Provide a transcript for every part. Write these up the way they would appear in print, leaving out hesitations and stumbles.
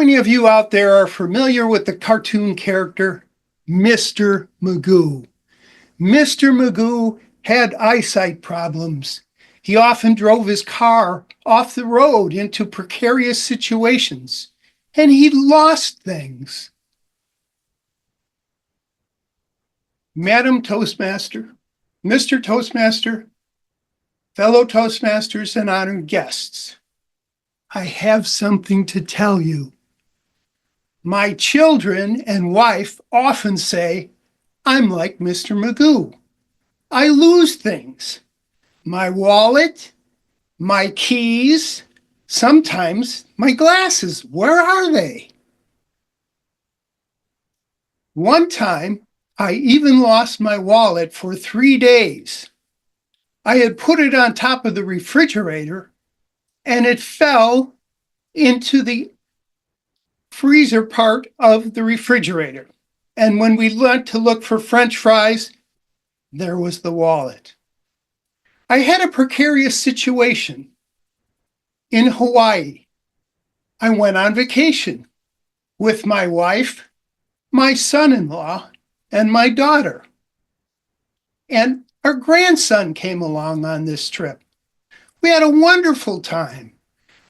many of you out there are familiar with the cartoon character Mr. Magoo? Mr. Magoo had eyesight problems. He often drove his car off the road into precarious situations, and he lost things. Madam Toastmaster, Mr. Toastmaster, fellow Toastmasters, and honored guests, I have something to tell you. My children and wife often say, I'm like Mr. Magoo. I lose things. My wallet, my keys, sometimes my glasses. Where are they? One time, I even lost my wallet for 3 days. I had put it on top of the refrigerator, and it fell into the freezer part of the refrigerator. And when we went to look for French fries, there was the wallet. I had a precarious situation in Hawaii. I went on vacation with my wife, my son-in-law, and my daughter. And our grandson came along on this trip. We had a wonderful time.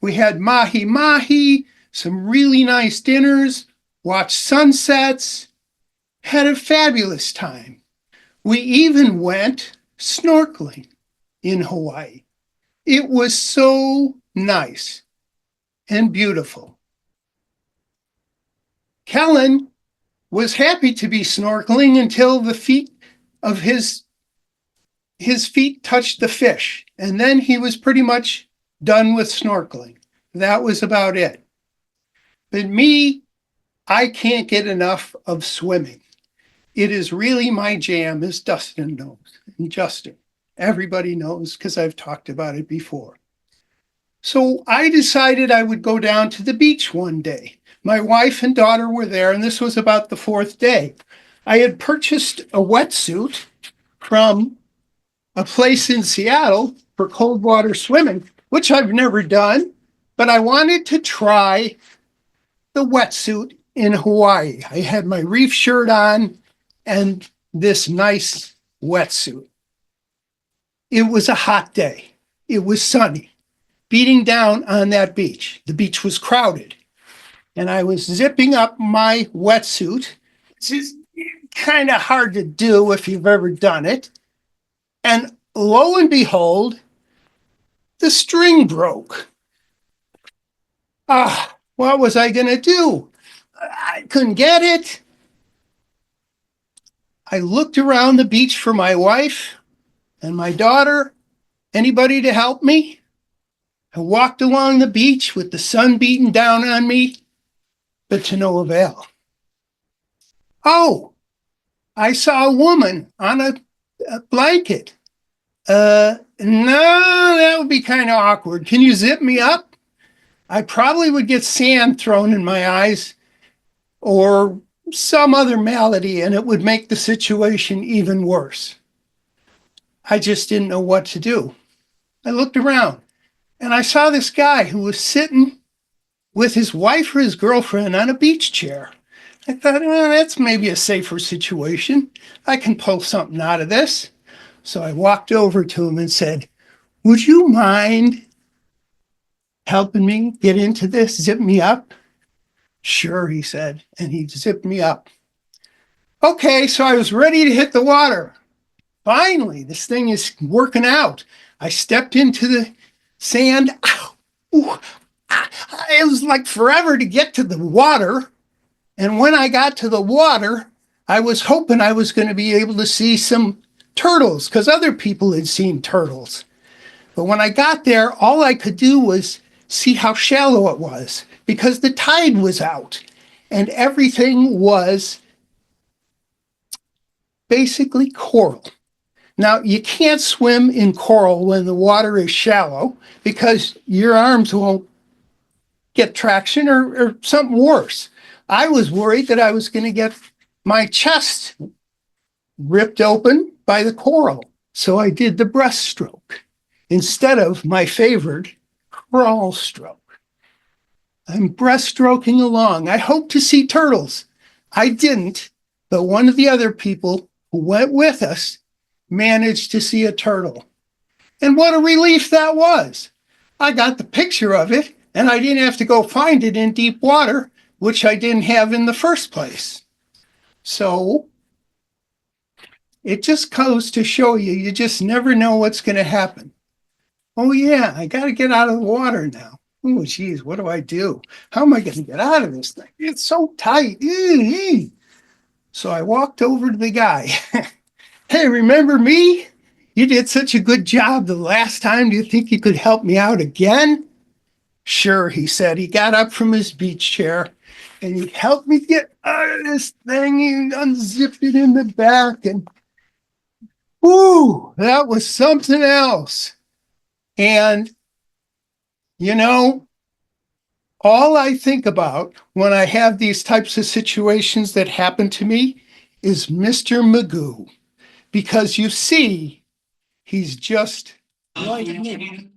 We had mahi-mahi, some really nice dinners, watched sunsets, had a fabulous time. We even went snorkeling in Hawaii. It was so nice and beautiful. Kellen was happy to be snorkeling until the feet of his feet touched the fish, and then he was pretty much done with snorkeling. That was about it. But me, I can't get enough of swimming. It is really my jam, as Dustin knows, and Justin. Everybody knows because I've talked about it before. So I decided I would go down to the beach one day. My wife and daughter were there, and this was about the 4th day. I had purchased a wetsuit from a place in Seattle for cold water swimming, which I've never done, but I wanted to try the wetsuit in Hawaii. I had my reef shirt on and this nice wetsuit. It was a hot day. It was sunny, beating down on that beach. The beach was crowded, and I was zipping up my wetsuit. It's kind of hard to do if you've ever done it. And lo and behold, the string broke. What was I going to do? I couldn't get it. I looked around the beach for my wife and my daughter. Anybody to help me? I walked along the beach with the sun beating down on me, but to no avail. Oh, I saw a woman on a blanket. No, that would be kind of awkward. Can you zip me up? I probably would get sand thrown in my eyes or some other malady, and it would make the situation even worse. I just didn't know what to do. I looked around, and I saw this guy who was sitting with his wife or his girlfriend on a beach chair. I thought, well, that's maybe a safer situation. I can pull something out of this. So I walked over to him and said, would you mind helping me get into this, zip me up? Sure, he said, and he zipped me up. Okay, so I was ready to hit the water. Finally, this thing is working out. I stepped into the sand. It was like forever to get to the water. And when I got to the water, I was hoping I was going to be able to see some turtles because other people had seen turtles. But when I got there, all I could do was see how shallow it was because the tide was out and everything was basically coral. Now, you can't swim in coral when the water is shallow because your arms won't get traction or something worse. I was worried that I was going to get my chest ripped open by the coral. So I did the breaststroke instead of my favorite crawl stroke. I'm breaststroking along. I hope to see turtles. I didn't, but one of the other people who went with us managed to see a turtle. And what a relief that was. I got the picture of it, and I didn't have to go find it in deep water, which I didn't have in the first place. So it just goes to show you, you just never know what's going to happen. Oh, yeah, I got to get out of the water now. Oh, geez, what do I do? How am I going to get out of this thing? It's so tight. So I walked over to the guy. Hey, remember me? You did such a good job the last time. Do you think you could help me out again? Sure, he said. He got up from his beach chair and he helped me get out of this thing. He unzipped it in the back and, ooh, that was something else. And, you know, all I think about when I have these types of situations that happen to me is Mr. Magoo. Because you see, he's just like me.